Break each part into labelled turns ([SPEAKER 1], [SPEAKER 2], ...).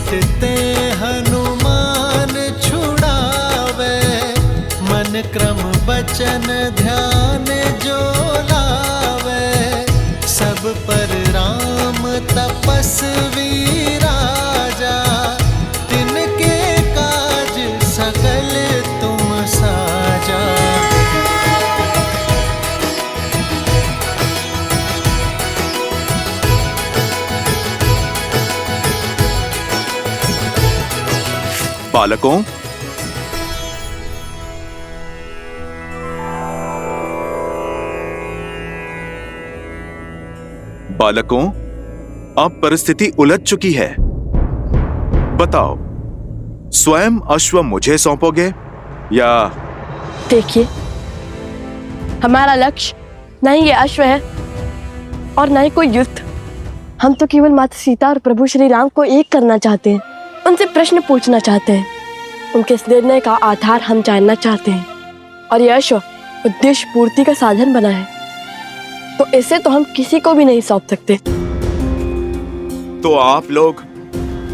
[SPEAKER 1] ते हनुमान छुड़ावे, मन क्रम बचन ध्यान जो लावे। सब पर राम तपस्वी राजा, तिनके काज सकल तुम साजा।
[SPEAKER 2] बालकों, बालकों, अब परिस्थिति उलझ चुकी है। बताओ, स्वयं अश्व मुझे सौंपोगे या?
[SPEAKER 3] देखिए, हमारा लक्ष्य न ही ये अश्व है और न ही कोई युद्ध। हम तो केवल माता सीता और प्रभु श्री राम को एक करना चाहते हैं, उनसे प्रश्न पूछना चाहते हैं, उनके इस निर्णय का आधार हम जानना चाहते हैं। और यह अश्व उद्देश्य पूर्ति का साधन बना है, तो इसे तो हम किसी को भी नहीं सौंप सकते।
[SPEAKER 2] तो आप लोग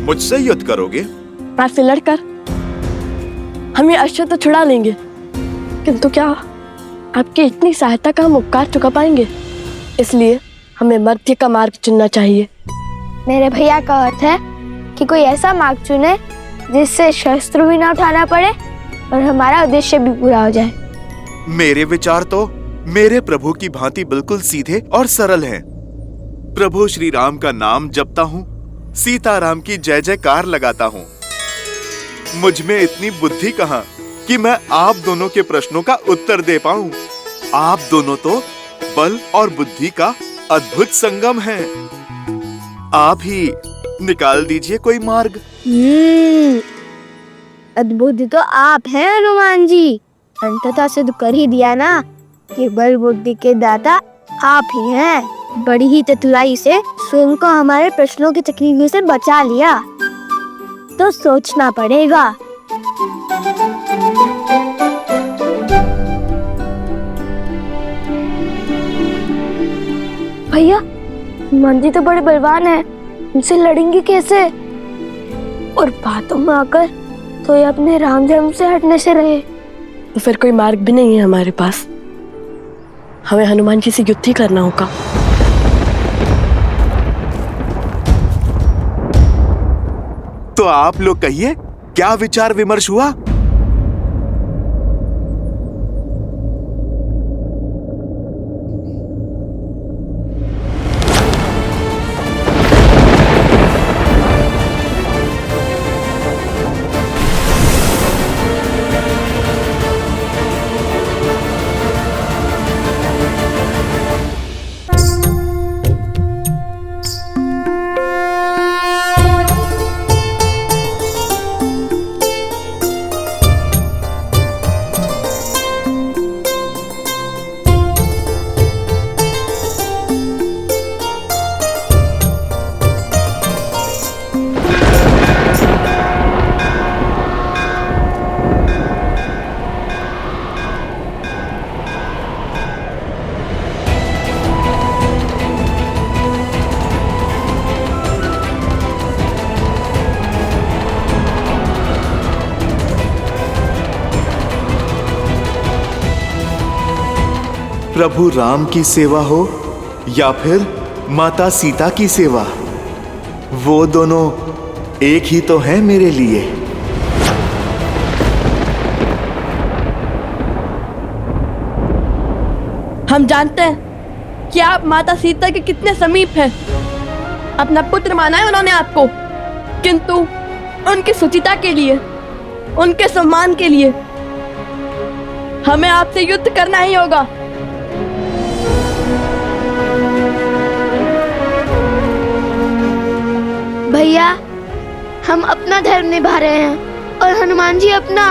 [SPEAKER 2] मुझसे युद्ध करोगे?
[SPEAKER 3] आपसे लड़कर हम ये अश्व तो छुड़ा लेंगे, किंतु क्या आपकी इतनी सहायता का हम उपकार चुका पाएंगे? इसलिए हमें मध्य का मार्ग चुनना चाहिए।
[SPEAKER 4] मेरे भैया का अर्थ है कि कोई ऐसा मार्ग चुने जिससे शस्त्र भी ना उठाना पड़े और हमारा उद्देश्य भी पूरा हो जाए।
[SPEAKER 2] मेरे विचार तो मेरे प्रभु की भांति बिल्कुल सीधे और सरल हैं। प्रभु श्री राम का नाम जपता हूँ, सीताराम की जय जयकार लगाता हूँ। मुझ में इतनी बुद्धि कहाँ कि मैं आप दोनों के प्रश्नों का उत्तर दे पाऊं। आप दोनों तो बल और बुद्धि का अद्भुत संगम हैं। आप ही निकाल दीजिए कोई मार्ग।
[SPEAKER 4] अद्भुत तो आप हैं हनुमान जी। अंततः सिद्ध कर ही दिया ना कि बल बुद्धि के दाता आप ही हैं। बड़ी ही चतुराई से स्वयं को हमारे प्रश्नों की तकलीफ से बचा लिया, तो सोचना पड़ेगा। भैया, हनुमान जी तो बड़े बलवान हैं, उनसे लड़ेंगे कैसे? और बातों में आकर तो ये अपने राम धर्म से हटने से रहे।
[SPEAKER 3] तो फिर कोई मार्ग भी नहीं है हमारे पास, हमें हनुमान जी से युद्ध ही करना होगा।
[SPEAKER 2] तो आप लोग कहिए, क्या विचार विमर्श हुआ? प्रभु राम की सेवा हो या फिर माता सीता की सेवा, वो दोनों एक ही तो हैं मेरे लिए।
[SPEAKER 3] हम जानते हैं कि आप माता सीता के कितने समीप हैं। अपना पुत्र माना है उन्होंने आपको, किंतु उनकी सुचिता के लिए, उनके सम्मान के लिए हमें आपसे युद्ध करना ही होगा।
[SPEAKER 4] भैया, हम अपना धर्म निभा रहे हैं और हनुमान जी अपना।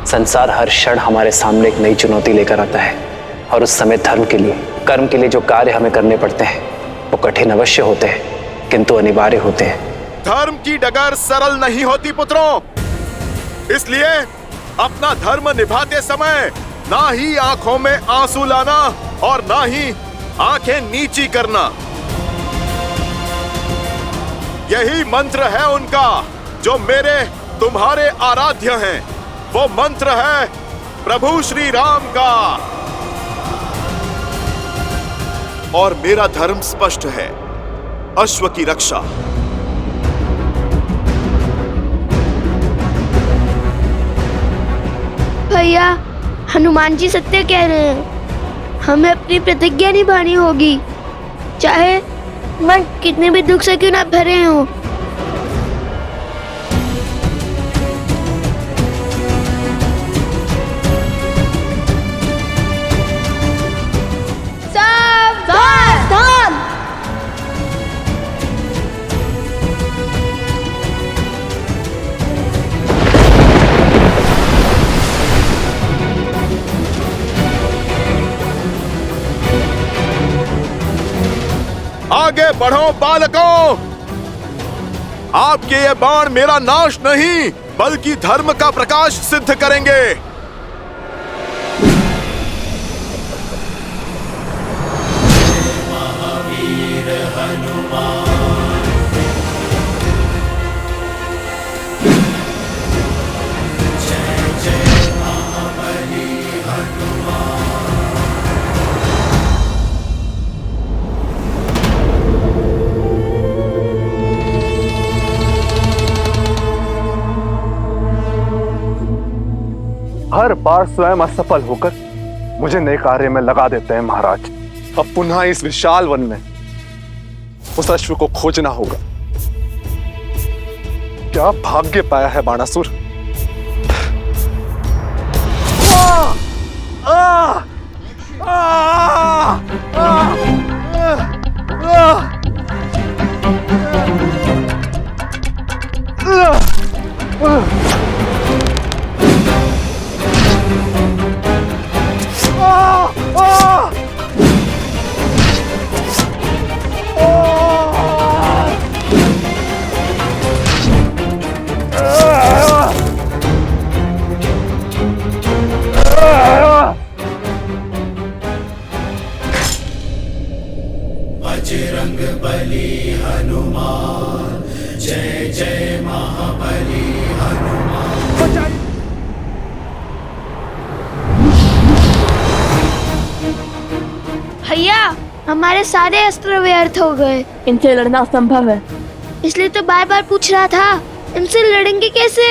[SPEAKER 5] संसार हर क्षण हमारे सामने एक नई चुनौती लेकर आता है, और उस समय धर्म के लिए, कर्म के लिए जो कार्य हमें करने पड़ते हैं वो कठिन अवश्य होते हैं, किंतु अनिवार्य होते हैं।
[SPEAKER 2] धर्म की डगर सरल नहीं होती पुत्रों, इसलिए अपना धर्म निभाते समय ना ही आंखों में आंसू लाना और ना ही आंखें नीची करना। यही मंत्र है उनका जो मेरे तुम्हारे आराध्य हैं। वो मंत्र है प्रभु श्री राम का। और मेरा धर्म स्पष्ट है, अश्व की रक्षा।
[SPEAKER 4] भैया, हनुमान जी सत्य कह रहे हैं। हमें अपनी प्रतिज्ञा निभानी होगी, चाहे मन कितने भी दुख से क्यों ना भरे हों।
[SPEAKER 3] सावधान!
[SPEAKER 2] आगे बढ़ो बालकों। आपके ये बाण मेरा नाश नहीं बल्कि धर्म का प्रकाश सिद्ध करेंगे।
[SPEAKER 6] हर बार स्वयं असफल होकर मुझे नए कार्य में लगा देते हैं महाराज। अब पुनः इस विशाल वन में उस अश्व को खोजना होगा। क्या भाग्य पाया है बाणासुर।
[SPEAKER 4] भैया, हमारे सारे अस्त्र व्यर्थ हो गए।
[SPEAKER 3] इनसे लड़ना असंभव है।
[SPEAKER 4] इसलिए तो बार बार पूछ रहा था, इनसे लड़ेंगे कैसे?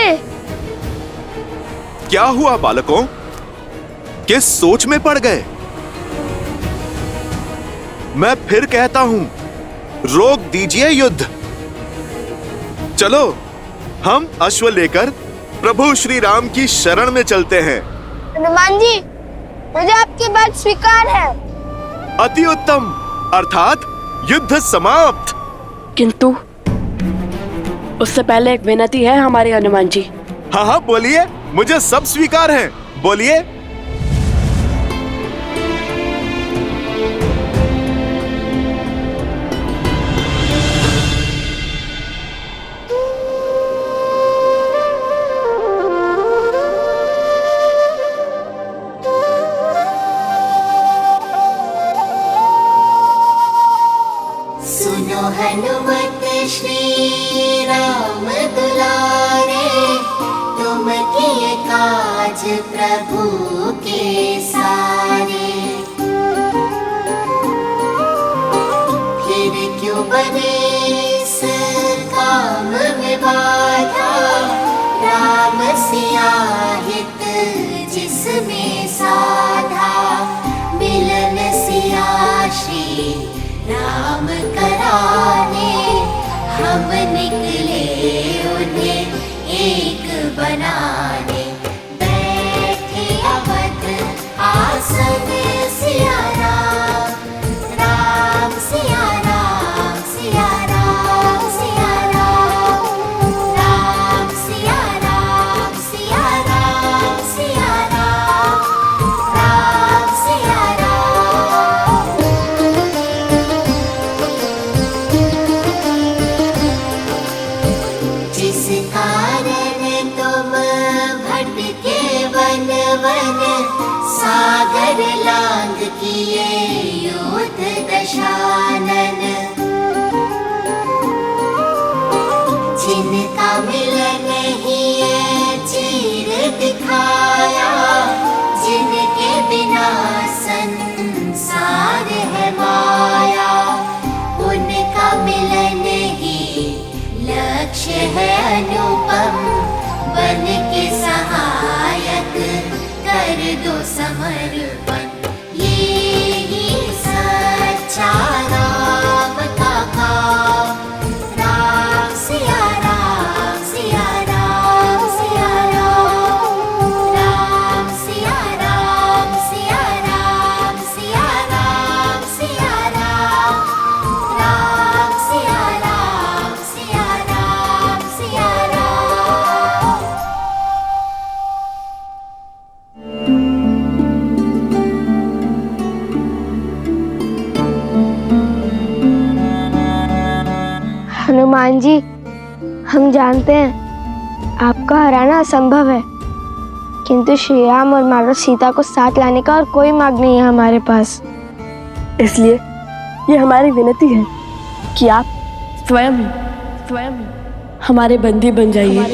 [SPEAKER 2] क्या हुआ बालकों, किस सोच में पड़ गए? मैं फिर कहता हूं, रोक दीजिए युद्ध। चलो हम अश्व लेकर प्रभु श्री राम की शरण में चलते हैं।
[SPEAKER 4] हनुमान जी, मुझे आपकी बात स्वीकार है।
[SPEAKER 2] अति उत्तम, अर्थात युद्ध समाप्त।
[SPEAKER 3] किंतु उससे पहले एक विनती है हमारे हनुमान जी।
[SPEAKER 2] हाँ हाँ बोलिए, मुझे सब स्वीकार है, बोलिए।
[SPEAKER 7] सुनो हनुमत श्री राम दुलारे, तुम किए काज प्रभु के सारे। फिर क्यों बने इस काम में बाधा, राम सिया हित जिसमें साधा। मिलन सिया श्री राम कराने, हम निकले उन्हें एक बनाने। बैठे अवध आसन सिया राम, राम सिया राम, सिया राम, सिया राम, राम सिया राम, सिया राम, सिया राम, राम सिया राम। जिस कारण तुम भटके वन वन, सागर लांग किए युद्ध दशानन जिनका मिलन ही है चीर दिखाया, जिनके बिना संसार है माया, उनका मिलन ही लक्ष्य है अनुपम। बन के सहायक कर दो समर्पण, ये ही सच्चा राम का काम। राम सिया राम सिया राम सिया राम, राम सिया राम सिया राम सिया राम सिया राम, राम सिया राम सिया राम सिया राम।
[SPEAKER 4] हनुमान जी, हम जानते हैं आपका हराना असंभव है, किंतु श्री राम और माता सीता को साथ लाने का और कोई मार्ग नहीं है हमारे पास।
[SPEAKER 3] इसलिए ये हमारी विनती है कि आप स्वयं ही हमारे बंदी बन जाइए।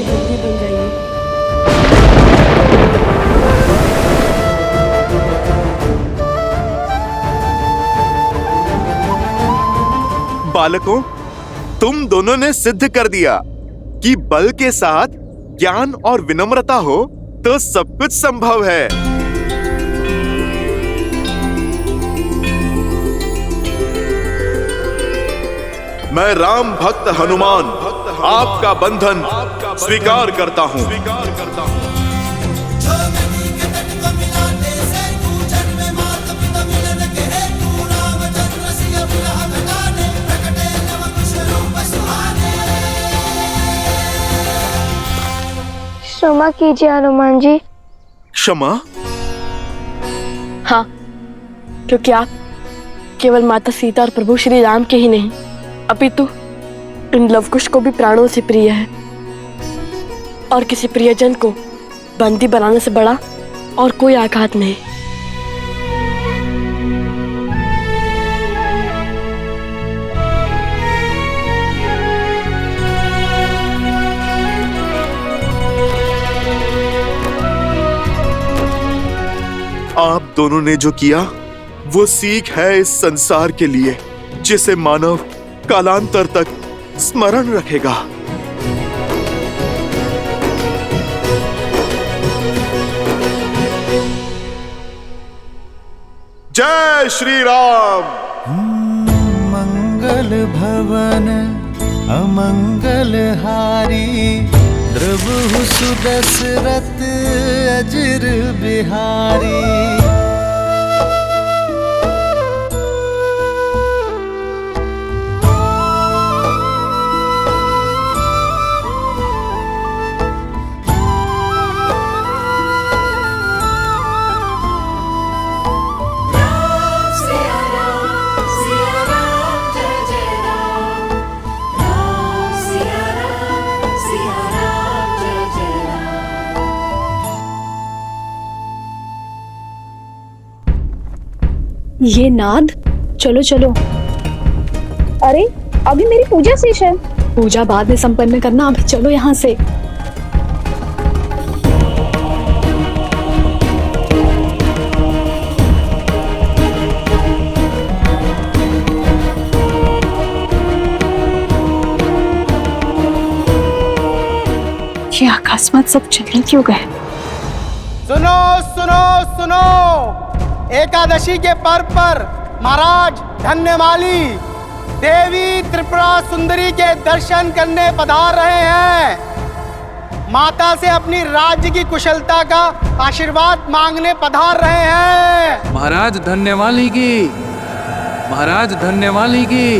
[SPEAKER 2] बालकों, तुम दोनों ने सिद्ध कर दिया कि बल के साथ ज्ञान और विनम्रता हो तो सब कुछ संभव है। मैं राम भक्त हनुमान आपका बंधन स्वीकार करता हूँ।
[SPEAKER 4] क्षमा कीजिए हनुमान जी।
[SPEAKER 2] क्षमा?
[SPEAKER 3] हाँ, क्योंकि आप केवल माता सीता और प्रभु श्री राम के ही नहीं, अपितु इन लवकुश को भी प्राणों से प्रिय है, और किसी प्रियजन को बंदी बनाने से बड़ा और कोई आघात नहीं।
[SPEAKER 2] आप दोनों ने जो किया वो सीख है इस संसार के लिए, जिसे मानव कालांतर तक स्मरण रखेगा। जय श्री राम।
[SPEAKER 1] मंगल भवन अमंगल हारी, द्रवहु सुदशरथ अजर बिहारी।
[SPEAKER 8] ये नाद, चलो चलो। अरे अभी मेरी पूजा शेष है। पूजा बाद में संपन्न करना, अभी चलो यहाँ से। ये अकस्मात सब चले क्यों गए?
[SPEAKER 9] सुनो सुनो सुनो, एकादशी के पर्व पर महाराज धन्यमाली देवी त्रिपुरा सुंदरी के दर्शन करने पधार रहे हैं। माता से अपनी राज्य की कुशलता का आशीर्वाद मांगने पधार रहे हैं।
[SPEAKER 10] महाराज धन्यवाली की, महाराज धन्यवाली की।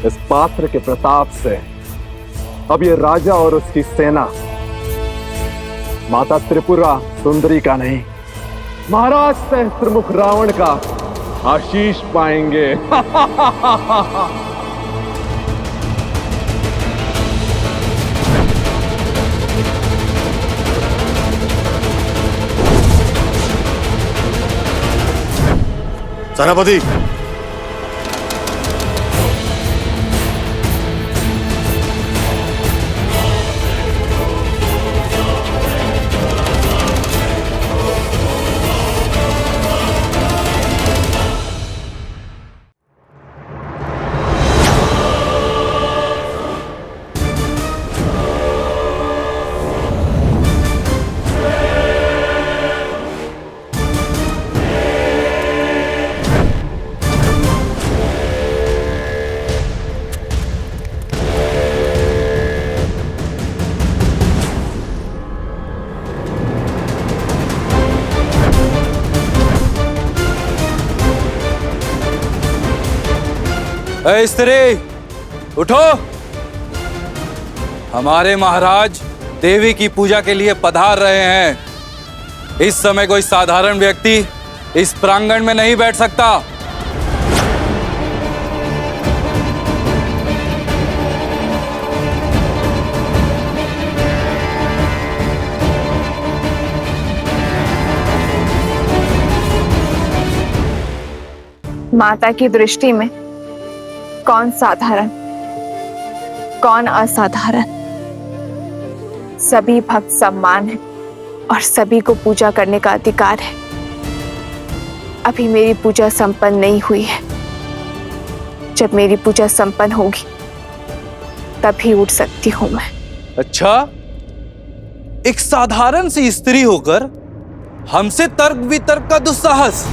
[SPEAKER 6] इस पात्र के प्रताप से अब ये राजा और उसकी सेना माता त्रिपुरा सुंदरी का नहीं, महाराज सहस्त्रमुख रावण का आशीष पाएंगे।
[SPEAKER 11] सेनापति,
[SPEAKER 10] ए स्त्री, उठो। हमारे महाराज देवी की पूजा के लिए पधार रहे हैं। इस समय कोई साधारण व्यक्ति इस प्रांगण में नहीं बैठ सकता।
[SPEAKER 8] माता की दृष्टि में कौन साधारण, कौन असाधारण, सभी भक्त सम्मान है और सभी को पूजा करने का अधिकार है। अभी मेरी पूजा संपन्न नहीं हुई है। जब मेरी पूजा संपन्न होगी तभी उठ सकती हूं मैं।
[SPEAKER 10] अच्छा, एक साधारण सी स्त्री होकर हमसे तर्क वितर्क का दुस्साहस।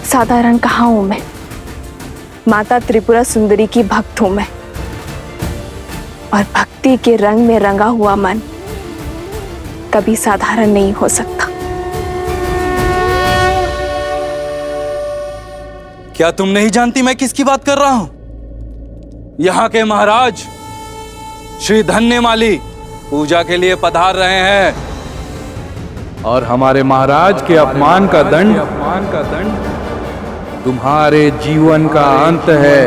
[SPEAKER 8] साधारण कहाँ हूं मैं? माता त्रिपुरा सुंदरी की भक्त हूं मैं, और भक्ति के रंग में रंगा हुआ मन कभी साधारण नहीं हो सकता।
[SPEAKER 10] क्या तुम नहीं जानती मैं किसकी बात कर रहा हूं? यहाँ के महाराज श्री धन्यमाली पूजा के लिए पधार रहे हैं, और हमारे महाराज के अपमान का दंड तुम्हारे जीवन का अंत है।